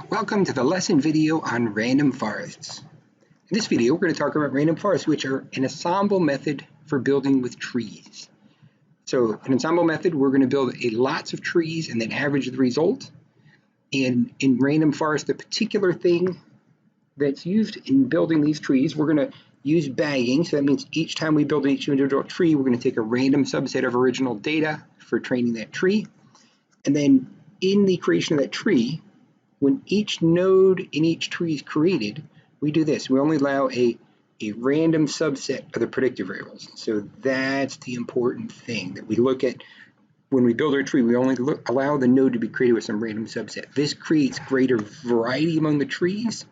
Welcome to the lesson video on random forests. In this video, we're going to talk about random forests, which are an ensemble method for building with trees. So an ensemble method, we're going to build lots of trees and then average the result. And in random forest, the particular thing that's used in building these trees, we're going to use bagging. So that means each time we build each individual tree, we're going to take a random subset of original data for training that tree. And then in the creation of that tree, when each node in each tree is created, we do this. We only allow a random subset of the predictive variables. So that's the important thing that we look at when we build our tree. We only allow the node to be created with some random subset. This creates greater variety among the trees,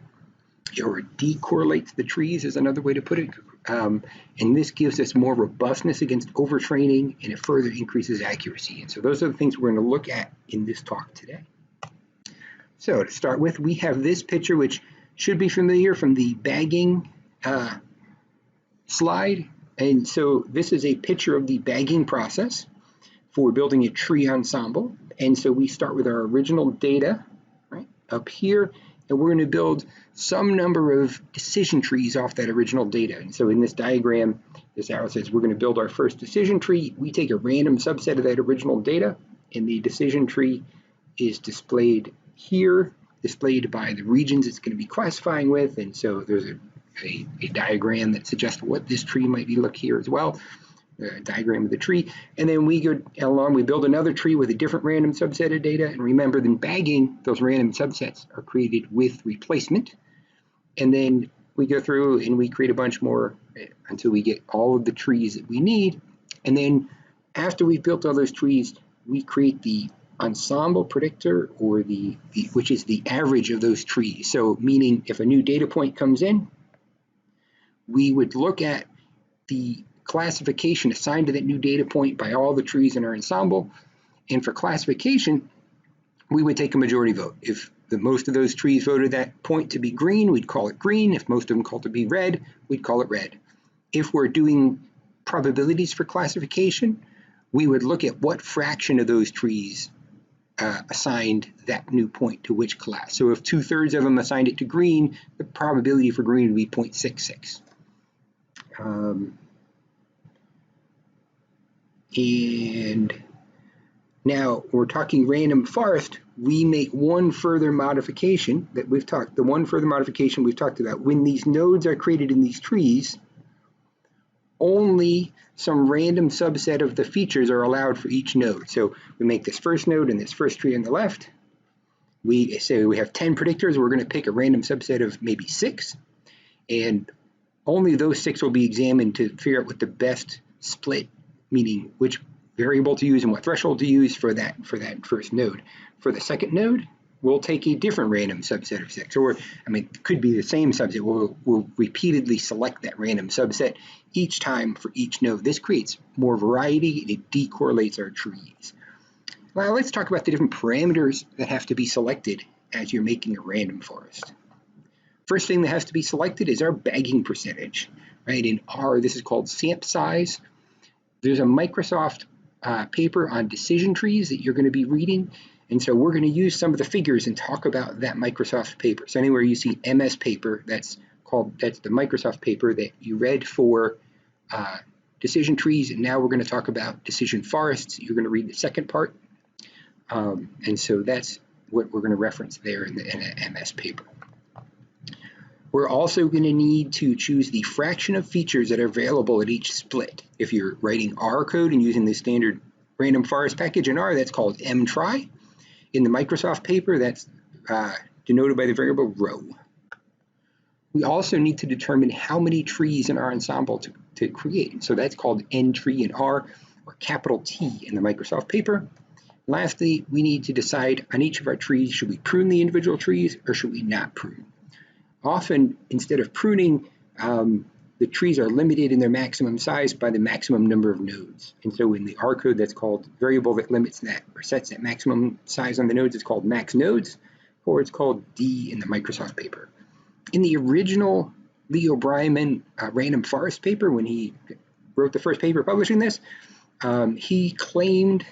or decorrelates the trees is another way to put it. And this gives us more robustness against overtraining, and it further increases accuracy. And so those are the things we're going to look at in this talk today. So to start with, we have this picture, which should be familiar from the bagging slide. And so this is a picture of the bagging process for building a tree ensemble. And so we start with our original data right up here, and we're going to build some number of decision trees off that original data. And so in this diagram, this arrow says we're going to build our first decision tree. We take a random subset of that original data, and the decision tree is displayed here, displayed by the regions it's going to be classifying with. And so there's a diagram that suggests what this tree might be look here as well, a diagram of the tree. And then we go along, we build another tree with a different random subset of data. And remember, in bagging, those random subsets are created with replacement. And then we go through and we create a bunch more until we get all of the trees that we need. And then after we've built all those trees, we create the ensemble predictor, or which is the average of those trees. So meaning if a new data point comes in, we would look at the classification assigned to that new data point by all the trees in our ensemble. And for classification, we would take a majority vote. If most of those trees voted that point to be green, we'd call it green. If most of them called it to be red, we'd call it red. If we're doing probabilities for classification, we would look at what fraction of those trees assigned that new point to which class. So if 2/3 of them assigned it to green, the probability for green would be 0.66. And now we're talking random forest. We make one further modification that we've talked. The one further modification we've talked about. When these nodes are created in these trees, only some random subset of the features are allowed for each node. So we make this first node and this first tree on the left. We say we have 10 predictors. We're going to pick a random subset of maybe 6. And only those 6 will be examined to figure out what the best split, meaning which variable to use and what threshold to use for that first node. For the second node, we'll take a different random subset of 6. Or, it could be the same subset. We'll repeatedly select that random subset each time for each node. This creates more variety, and it decorrelates our trees. Now let's talk about the different parameters that have to be selected as you're making a random forest. First thing that has to be selected is our bagging percentage. Right? In R, this is called sample size. There's a Microsoft paper on decision trees that you're going to be reading. And so we're going to use some of the figures and talk about that Microsoft paper. So anywhere you see MS paper, that's the Microsoft paper that you read for decision trees. And now we're going to talk about decision forests. You're going to read the second part. And so that's what we're going to reference there in the MS paper. We're also going to need to choose the fraction of features that are available at each split. If you're writing R code and using the standard random forest package in R, that's called mtry. In the Microsoft paper, that's denoted by the variable row. We also need to determine how many trees in our ensemble to create. So that's called ntree in R, or capital T in the Microsoft paper. Lastly, we need to decide on each of our trees, should we prune the individual trees or should we not prune? Often, instead of pruning, the trees are limited in their maximum size by the maximum number of nodes. And so in the R code, that's called variable that limits that or sets that maximum size on the nodes. It's called max nodes, or it's called D in the Microsoft paper. In the original Leo Breiman random forest paper, when he wrote the first paper publishing this, he claimed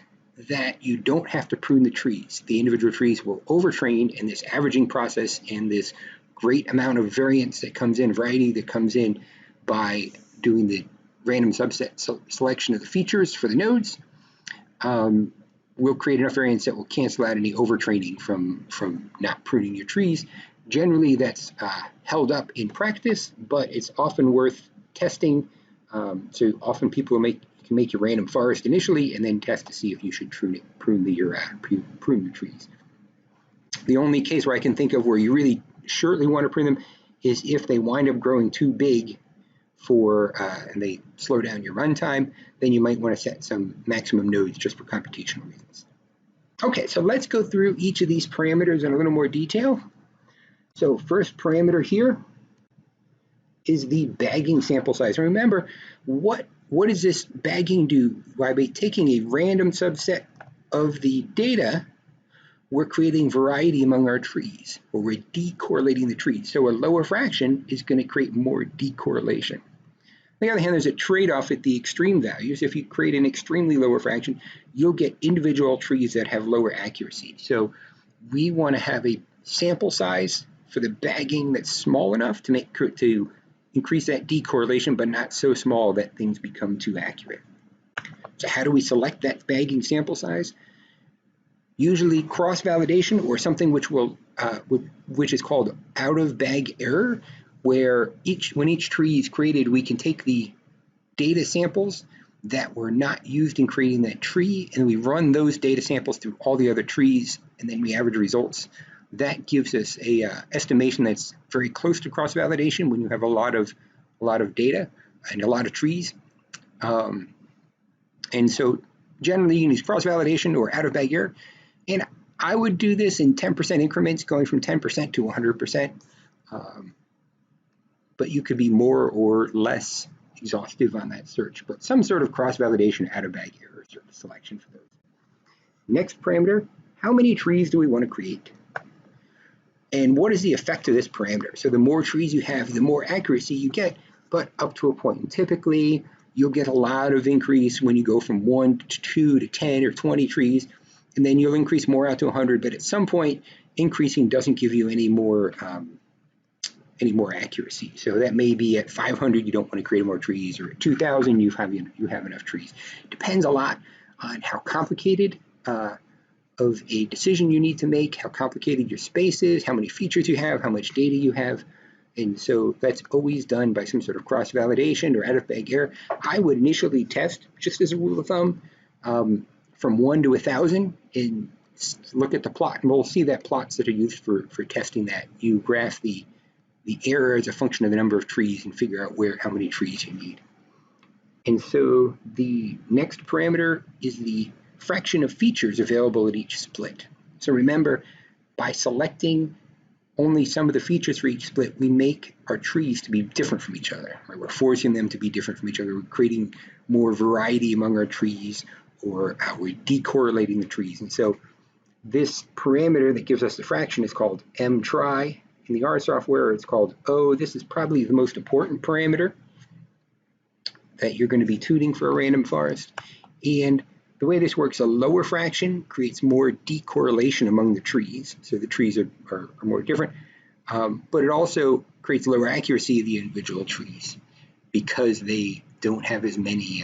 that you don't have to prune the trees. The individual trees will overtrain, and this averaging process and this great amount of variance that comes in, variety that comes in by doing the random subset selection of the features for the nodes, will create enough variance that will cancel out any overtraining from not pruning your trees. Generally, that's held up in practice, but it's often worth testing. So often people can make your random forest initially and then test to see if you should prune your trees. The only case where I can think of where you really surely want to prune them is if they wind up growing too big and they slow down your runtime, then you might want to set some maximum nodes just for computational reasons. Okay, so let's go through each of these parameters in a little more detail. So first parameter here is the bagging sample size. And remember, what does this bagging do? By taking a random subset of the data, we're creating variety among our trees, or we're decorrelating the trees. So a lower fraction is going to create more decorrelation. On the other hand, there's a trade-off at the extreme values. If you create an extremely lower fraction, you'll get individual trees that have lower accuracy. So we want to have a sample size for the bagging that's small enough to increase that decorrelation, but not so small that things become too accurate. So how do we select that bagging sample size? Usually cross-validation, or something which is called out-of-bag error, where when each tree is created, we can take the data samples that were not used in creating that tree, and we run those data samples through all the other trees, and then we average results. That gives us a estimation that's very close to cross-validation when you have a lot of data and a lot of trees. And so generally you can use cross-validation or out-of-bag error. And I would do this in 10% increments, going from 10% to 100%. But you could be more or less exhaustive on that search. But some sort of cross-validation, out-of-bag error sort of selection for those. Next parameter, how many trees do we want to create? And what is the effect of this parameter? So the more trees you have, the more accuracy you get, but up to a point. And typically, you'll get a lot of increase when you go from 1 to 2 to 10 or 20 trees, and then you'll increase more out to 100. But at some point, increasing doesn't give you any more accuracy. So that may be at 500, you don't want to create more trees, or at 2,000, you have enough trees. Depends a lot on how complicated of a decision you need to make, how complicated your space is, how many features you have, how much data you have. And so that's always done by some sort of cross-validation or out-of-bag error. I would initially test, just as a rule of thumb, from 1 to 1,000 and look at the plot. And we'll see that plots that are used for testing that. You graph the error as a function of the number of trees and figure out how many trees you need. And so the next parameter is the fraction of features available at each split. So remember, by selecting only some of the features for each split, we make our trees to be different from each other. Right? We're forcing them to be different from each other. We're creating more variety among our trees, or we're decorrelating the trees. And so this parameter that gives us the fraction is called mtry. In the R software, it's called O. This is probably the most important parameter that you're going to be tuning for a random forest. And the way this works, a lower fraction creates more decorrelation among the trees. So the trees are more different. But it also creates lower accuracy of the individual trees because they don't have as many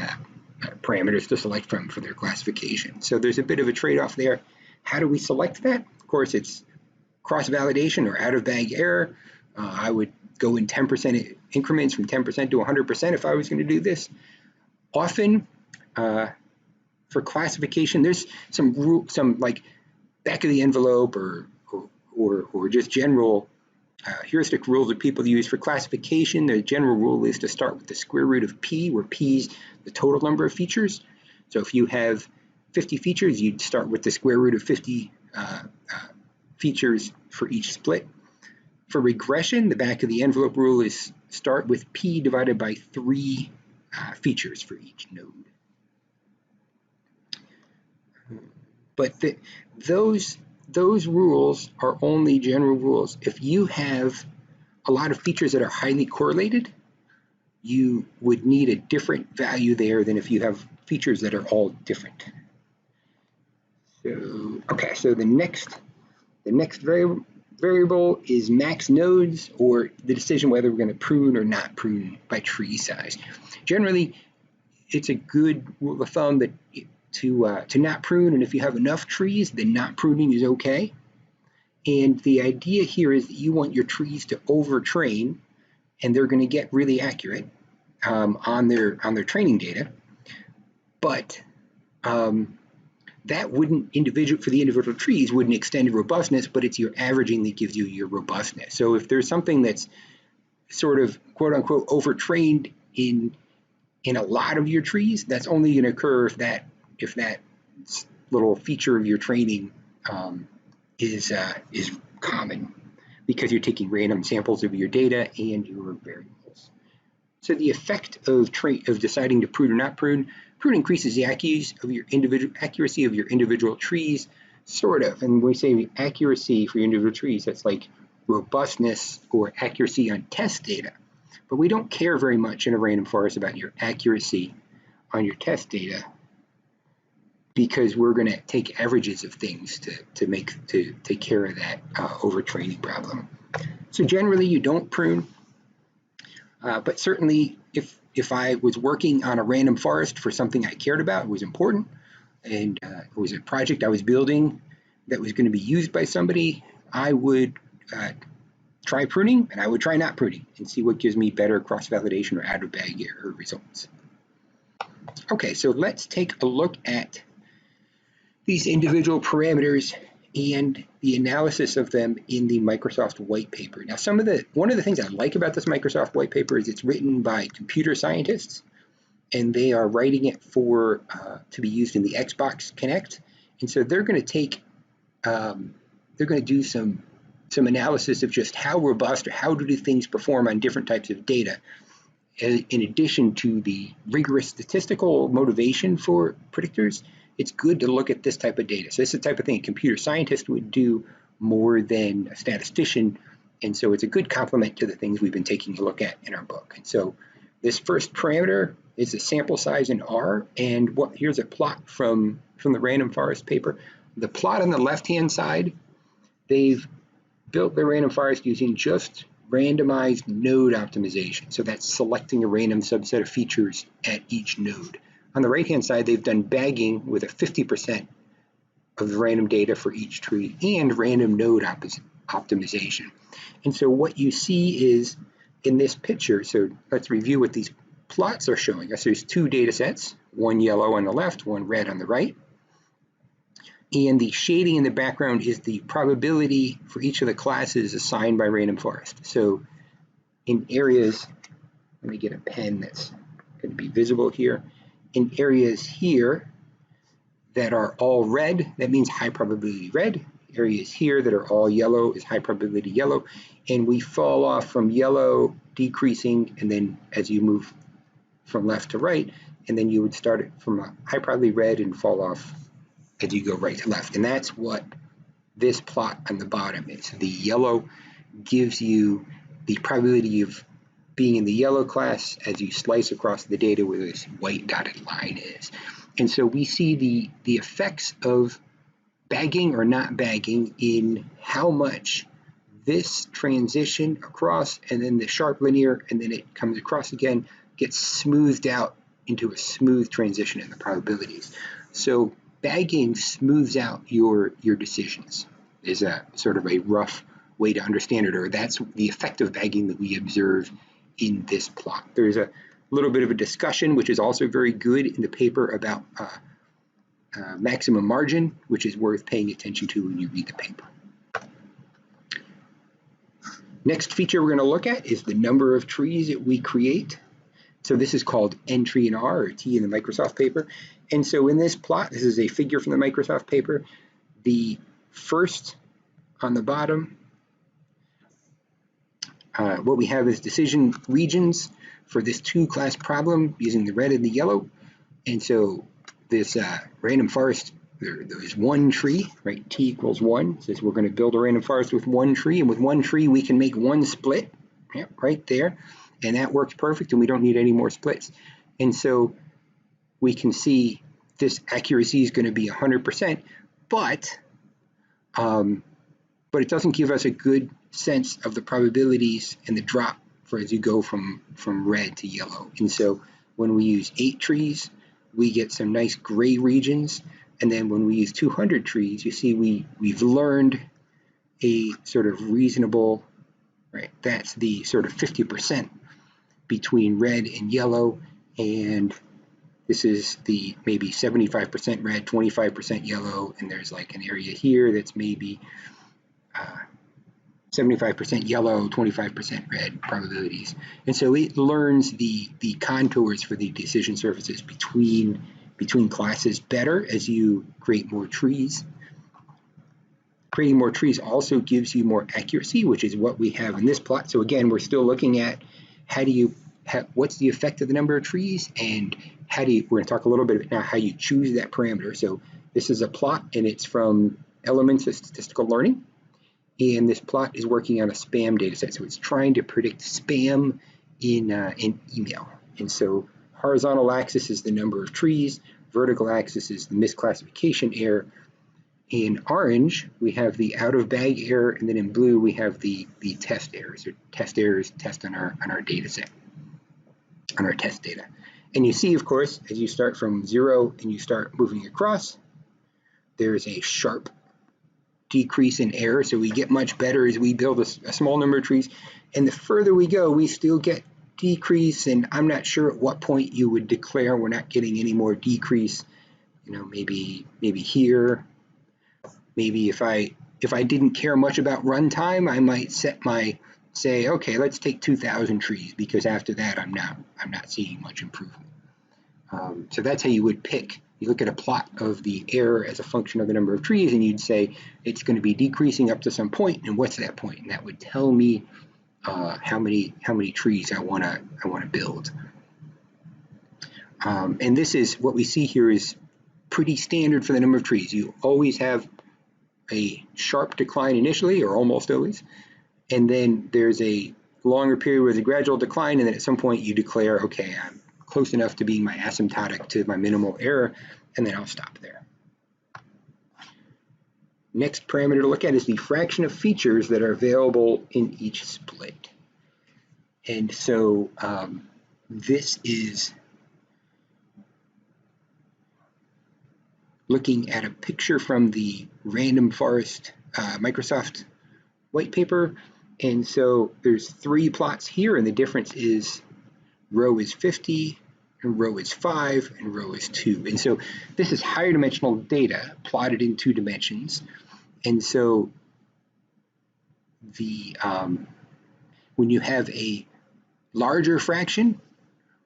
parameters to select from for their classification. So there's a bit of a trade-off there. How do we select that? Of course, it's cross-validation or out-of-bag error. I would go in 10% increments from 10% to 100% if I was going to do this. Often, for classification, there's some like back of the envelope or just general heuristic rules that people use for classification. The general rule is to start with the square root of p, where p is the total number of features. So if you have 50 features, you'd start with the square root of 50 features for each split. For regression, the back of the envelope rule is start with p divided by 3 features for each node. But those rules are only general rules. If you have a lot of features that are highly correlated, you would need a different value there than if you have features that are all different. So, okay, so the next variable is max nodes, or the decision whether we're going to prune or not prune by tree size. Generally, it's a good rule of thumb that to not prune, and if you have enough trees, then not pruning is okay. And the idea here is that you want your trees to overtrain, and they're going to get really accurate on their training data, but that wouldn't for the individual trees wouldn't extend robustness, but it's your averaging that gives you your robustness. So if there's something that's sort of quote unquote overtrained in a lot of your trees, that's only going to occur if that little feature of your training is common, because you're taking random samples of your data and your variables. So the effect of deciding to prune or not prune increases the accuracy of your individual trees, sort of. And when we say accuracy for your individual trees, that's like robustness or accuracy on test data. But we don't care very much in a random forest about your accuracy on your test data, because we're going to take averages of things to take care of that overtraining problem. So generally, you don't prune, but certainly if I was working on a random forest for something I cared about, it was important, and it was a project I was building that was going to be used by somebody, I would try pruning, and I would try not pruning and see what gives me better cross-validation or out-of-bag error results. Okay, so let's take a look at these individual parameters and the analysis of them in the Microsoft Whitepaper. Now, one of the things I like about this Microsoft Whitepaper is it's written by computer scientists, and they are writing it for to be used in the XBox Kinect. And so they're going to do some analysis of just how robust or how do things perform on different types of data, in addition to the rigorous statistical motivation for predictors. It's good to look at this type of data. So this is the type of thing a computer scientist would do more than a statistician. And so it's a good complement to the things we've been taking a look at in our book. And so this first parameter is the sample size in R. And here's a plot from the random forest paper. The plot on the left-hand side, they've built their random forest using just randomized node optimization. So that's selecting a random subset of features at each node. On the right-hand side, they've done bagging with a 50% of the random data for each tree and random node optimization. And so what you see is in this picture, so let's review what these plots are showing us. There's two data sets, one yellow on the left, one red on the right. And the shading in the background is the probability for each of the classes assigned by random forest. So in areas, let me get a pen that's going to be visible here. In areas here that are all red, that means high probability red. Areas here that are all yellow is high probability yellow. And we fall off from yellow, decreasing, and then as you move from left to right, and then you would start it from a high probability red and fall off as you go right to left. And that's what this plot on the bottom is. The yellow gives you the probability of being in the yellow class as you slice across the data where this white dotted line is. And so we see the effects of bagging or not bagging in how much this transition across and then the sharp linear and then it comes across again gets smoothed out into a smooth transition in the probabilities. So bagging smooths out your decisions is a sort of a rough way to understand it, or that's the effect of bagging that we observe in this plot. There's a little bit of a discussion, which is also very good in the paper, about maximum margin, which is worth paying attention to when you read the paper. Next feature we're going to look at is the number of trees that we create. So this is called N-tree in R, or T in the Microsoft paper. And so in this plot, this is a figure from the Microsoft paper. The first on the bottom, what we have is decision regions for this two-class problem using the red and the yellow. And so this random forest, there's one tree, right? T equals 1. Says we're going to build a random forest with one tree, and with one tree we can make one split, right there. And that works perfect, and we don't need any more splits. And so we can see this accuracy is going to be 100%, but it doesn't give us a good sense of the probabilities and the drop for as you go from red to yellow. And so when we use 8 trees, we get some nice gray regions. And then when we use 200 trees, you see we've learned a sort of reasonable, right? That's the sort of 50% between red and yellow. And this is the maybe 75% red, 25% yellow. And there's like an area here that's maybe 75% yellow, 25% red probabilities. And so it learns the contours for the decision surfaces between classes better as you create more trees. Creating more trees also gives you more accuracy, which is what we have in this plot. So again, we're still looking at what's the effect of the number of trees, and we're going to talk a little bit now how you choose that parameter. So this is a plot, and it's from Elements of Statistical Learning. And this plot is working on a spam data set. So it's trying to predict spam in email. And so horizontal axis is the number of trees, vertical axis is the misclassification error. In orange, we have the out-of-bag error, and then in blue, we have the test errors, or test errors test on our data set, on our test data. And you see, of course, as you start from 0 and you start moving across, there's a sharp decrease in error. So we get much better as we build a small number of trees. And the further we go, we still get decrease. And I'm not sure at what point you would declare we're not getting any more decrease. You know, maybe here. Maybe if I didn't care much about runtime, I might say, okay, let's take 2,000 trees, because after that I'm not seeing much improvement. So that's how you would pick. You look at a plot of the error as a function of the number of trees, and you'd say it's going to be decreasing up to some point, and what's that point? And that would tell me how many trees I want to build. And this is what we see here is pretty standard for the number of trees. You always have a sharp decline initially, or almost always, and then there's a longer period with a gradual decline, and then at some point you declare, okay, I'm close enough to being my asymptotic to my minimal error, and then I'll stop there. Next parameter to look at is the fraction of features that are available in each split. And so this is looking at a picture from the Random Forest Microsoft Whitepaper. And so there's 3 plots here, and the difference is row is 50, and row is 5, and row is 2. And so this is higher dimensional data plotted in 2 dimensions. And so the when you have a larger fraction,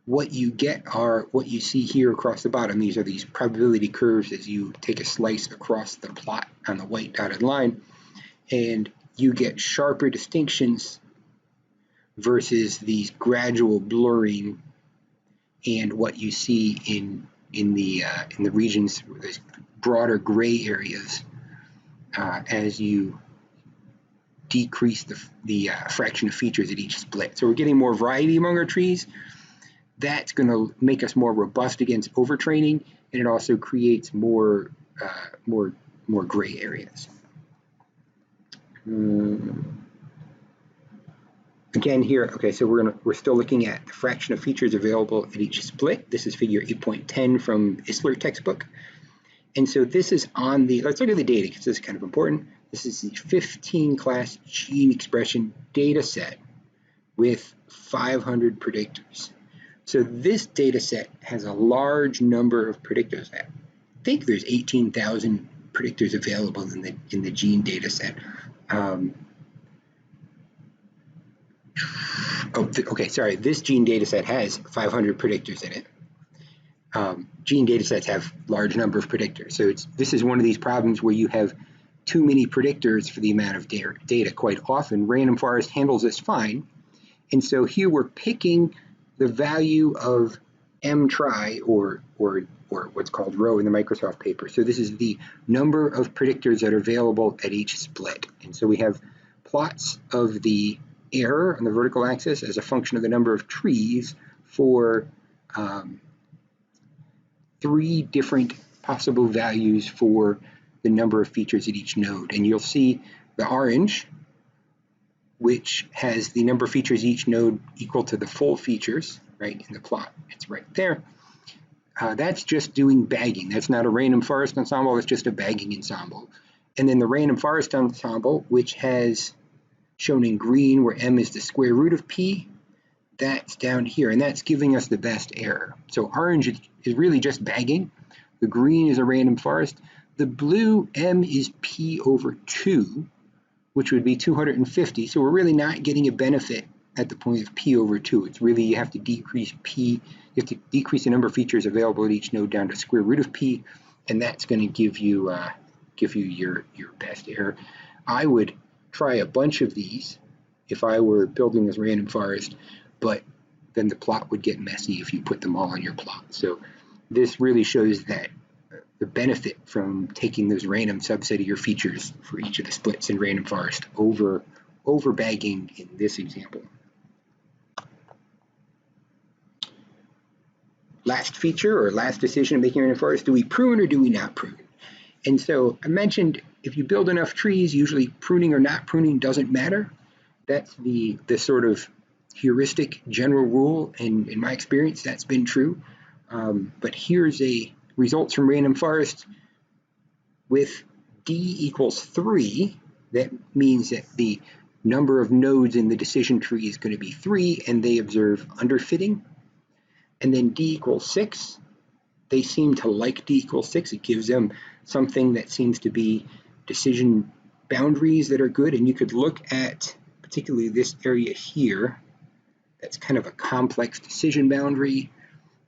what you get are what you see here across the bottom. These are these probability curves as you take a slice across the plot on the white dotted line, and you get sharper distinctions versus these gradual blurring and what you see in the regions where there's broader gray areas as you decrease the fraction of features at each split. So we're getting more variety among our trees. That's going to make us more robust against overtraining, and it also creates more gray areas. Again here, okay, so we're still looking at the fraction of features available at each split. This is figure 8.10 from Isler textbook. And so this is on the, let's look at the data because this is kind of important. This is the 15 class gene expression data set with 500 predictors. So this data set has a large number of predictors. I think there's 18,000 predictors available in the gene data set. Okay, sorry, this gene data set has 500 predictors in it. Gene data sets have large number of predictors. So this is one of these problems where you have too many predictors for the amount of data. Quite often, Random Forest handles this fine. And so here we're picking the value of m trie, or what's called rho in the Microsoft paper. So this is the number of predictors that are available at each split. And so we have plots of the error on the vertical axis as a function of the number of trees for 3 different possible values for the number of features at each node. And you'll see the orange, which has the number of features each node equal to the full features, right, in the plot. It's right there. That's just doing bagging. That's not a random forest ensemble, it's just a bagging ensemble. And then the random forest ensemble, which has shown in green where m is the square root of p, that's down here, and that's giving us the best error. So orange is really just bagging. The green is a random forest. The blue, m is p over 2, which would be 250. So we're really not getting a benefit at the point of p over 2. It's really, you have to decrease p, you have to decrease the number of features available at each node down to square root of p, and that's going to give you your best error. I would try a bunch of these if I were building this random forest, but then the plot would get messy if you put them all on your plot. So this really shows that the benefit from taking those random subset of your features for each of the splits in random forest over bagging in this example. Last feature or last decision in making random forest, do we prune or do we not prune? And so I mentioned if you build enough trees, usually pruning or not pruning doesn't matter. That's the sort of heuristic general rule, and in my experience that's been true. But here's a results from random forest with d equals 3. That means that the number of nodes in the decision tree is going to be 3, and they observe underfitting. And then d equals 6. They seem to like d equals 6. It gives them something that seems to be decision boundaries that are good. And you could look at particularly this area here. That's kind of a complex decision boundary.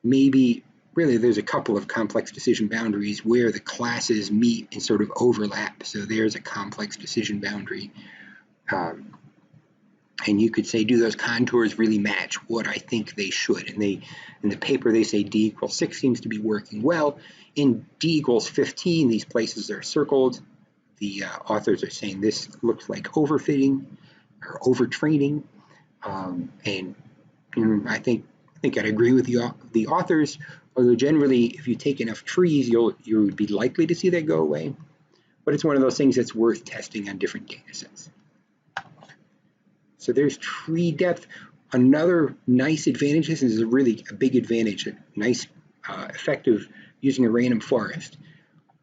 Maybe, really, there's a couple of complex decision boundaries where the classes meet and sort of overlap. So there's a complex decision boundary. And you could say, do those contours really match what I think they should? And in the paper, they say d equals 6 seems to be working well. In d equals 15, these places are circled. The authors are saying this looks like overfitting or overtraining. And I think I'd agree with the authors, although generally, if you take enough trees, you would be likely to see that go away. But it's one of those things that's worth testing on different data sets. So there's tree depth. Another nice advantage, this is really a big advantage, a nice effective using a random forest.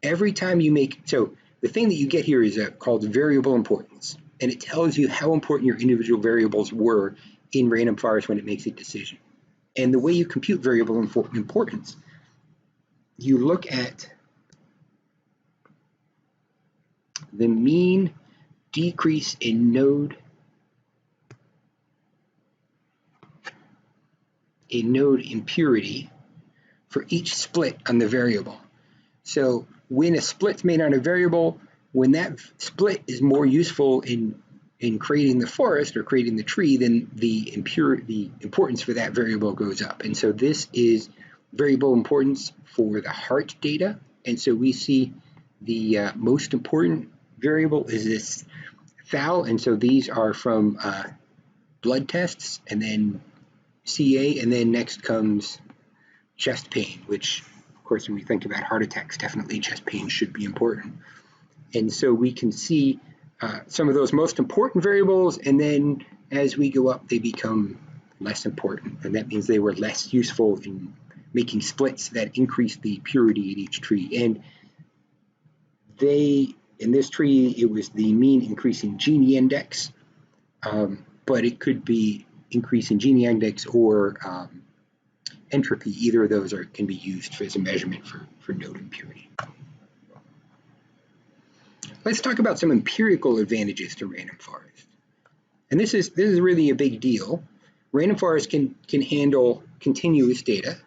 Every time you make, so the thing that you get here is called variable importance, and it tells you how important your individual variables were in random forest when it makes a decision. And the way you compute variable importance, you look at the mean decrease in node impurity for each split on the variable. So when a split's made on a variable, when that split is more useful in creating the forest or creating the tree, then the importance for that variable goes up. And so this is variable importance for the heart data. And so we see the most important variable is this thal. And so these are from blood tests, and then CA, and then next comes chest pain, which, of course, when we think about heart attacks, definitely chest pain should be important. And so we can see some of those most important variables, and then as we go up, they become less important. And that means they were less useful in making splits that increase the purity in each tree. And in this tree, it was the mean increase in Gini index, but it could be increase in Gini index or entropy. Either of those can be used as a measurement for node impurity. Let's talk about some empirical advantages to random forest. And this is really a big deal. Random forest can handle continuous data,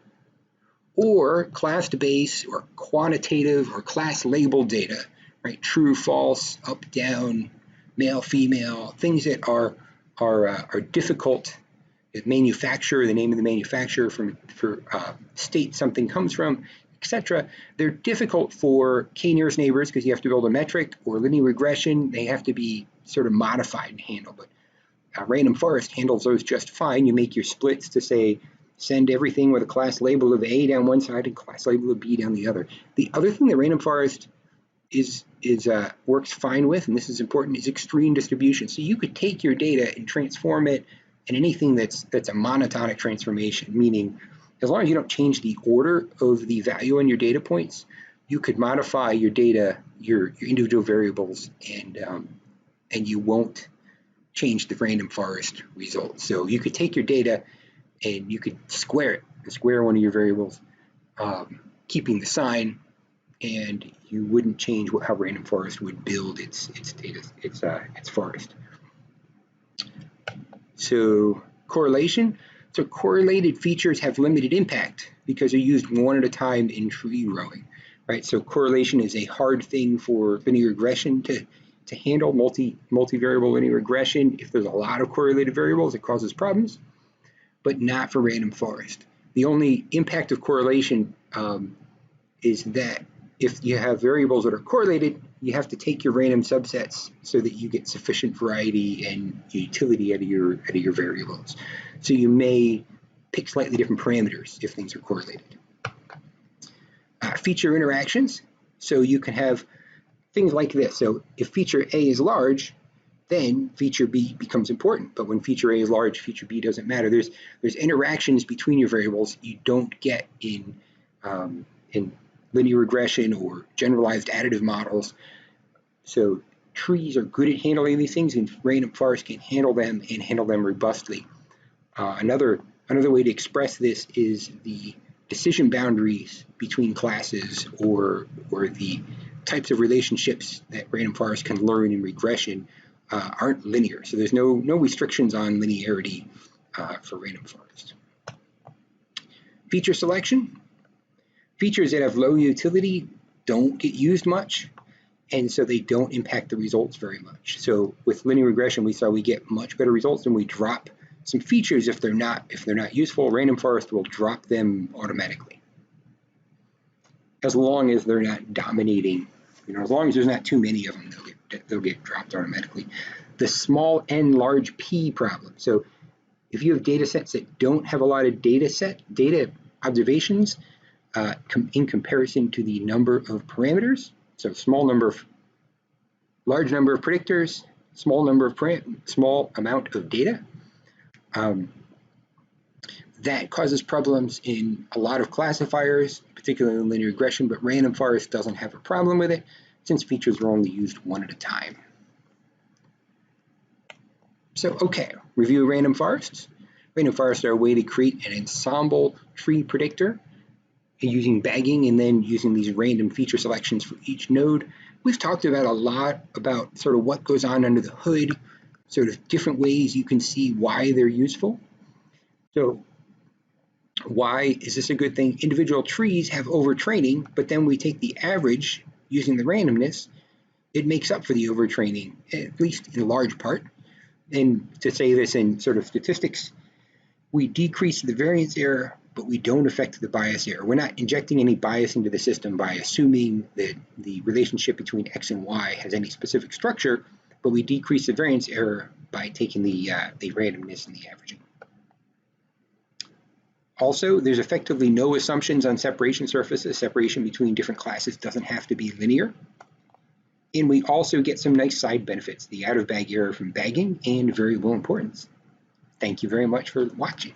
or class-based or quantitative or class-labeled data, right? True, false, up, down, male, female, things that are difficult. The manufacturer, the name of the manufacturer, for state something comes from, etc. They're difficult for k-nearest neighbors because you have to build a metric, or linear regression. They have to be sort of modified and handled. But random forest handles those just fine. You make your splits to say, send everything with a class label of A down one side and class label of B down the other. The other thing that random forest works fine with, and this is important, is extreme distribution. So you could take your data and transform it in anything that's a monotonic transformation, meaning as long as you don't change the order of the value on your data points, you could modify your data, your individual variables, and you won't change the random forest result. So you could take your data and you could square one of your variables, keeping the sign, and you wouldn't change how random forest would build its forest. So correlation. So correlated features have limited impact because they're used one at a time in tree growing, right? So correlation is a hard thing for linear regression to handle, multivariable linear regression. If there's a lot of correlated variables, it causes problems, but not for random forest. The only impact of correlation is that if you have variables that are correlated, you have to take your random subsets so that you get sufficient variety and utility out of your variables. So you may pick slightly different parameters if things are correlated. Feature interactions. So you can have things like this. So if feature A is large, then feature B becomes important. But when feature A is large, feature B doesn't matter. There's interactions between your variables you don't get in linear regression or generalized additive models. So trees are good at handling these things, and random forests can handle them and handle them robustly. Another way to express this is the decision boundaries between classes or the types of relationships that random forests can learn in regression aren't linear. So there's no restrictions on linearity for random forests. Feature selection. Features that have low utility don't get used much, and so they don't impact the results very much. So with linear regression, we saw we get much better results when we drop some features. If they're not useful, random forest will drop them automatically, as long as they're not dominating. As long as there's not too many of them, they'll get dropped automatically. The small n large p problem. So if you have data sets that don't have a lot of data observations in comparison to the number of parameters, so large number of predictors, small amount of data, that causes problems in a lot of classifiers, particularly in linear regression, but random forest doesn't have a problem with it since features are only used one at a time. So, okay, review random forests. Random forests are a way to create an ensemble tree predictor using bagging and then using these random feature selections for each node. We've talked about a lot about sort of what goes on under the hood, sort of different ways you can see why they're useful. So why is this a good thing? Individual trees have overtraining, but then we take the average using the randomness. It makes up for the overtraining, at least in large part. And to say this in sort of statistics, we decrease the variance error, but we don't affect the bias error. We're not injecting any bias into the system by assuming that the relationship between X and Y has any specific structure, but we decrease the variance error by taking the randomness and the averaging. Also, there's effectively no assumptions on separation surfaces. Separation between different classes doesn't have to be linear. And we also get some nice side benefits, the out-of-bag error from bagging and variable importance. Thank you very much for watching.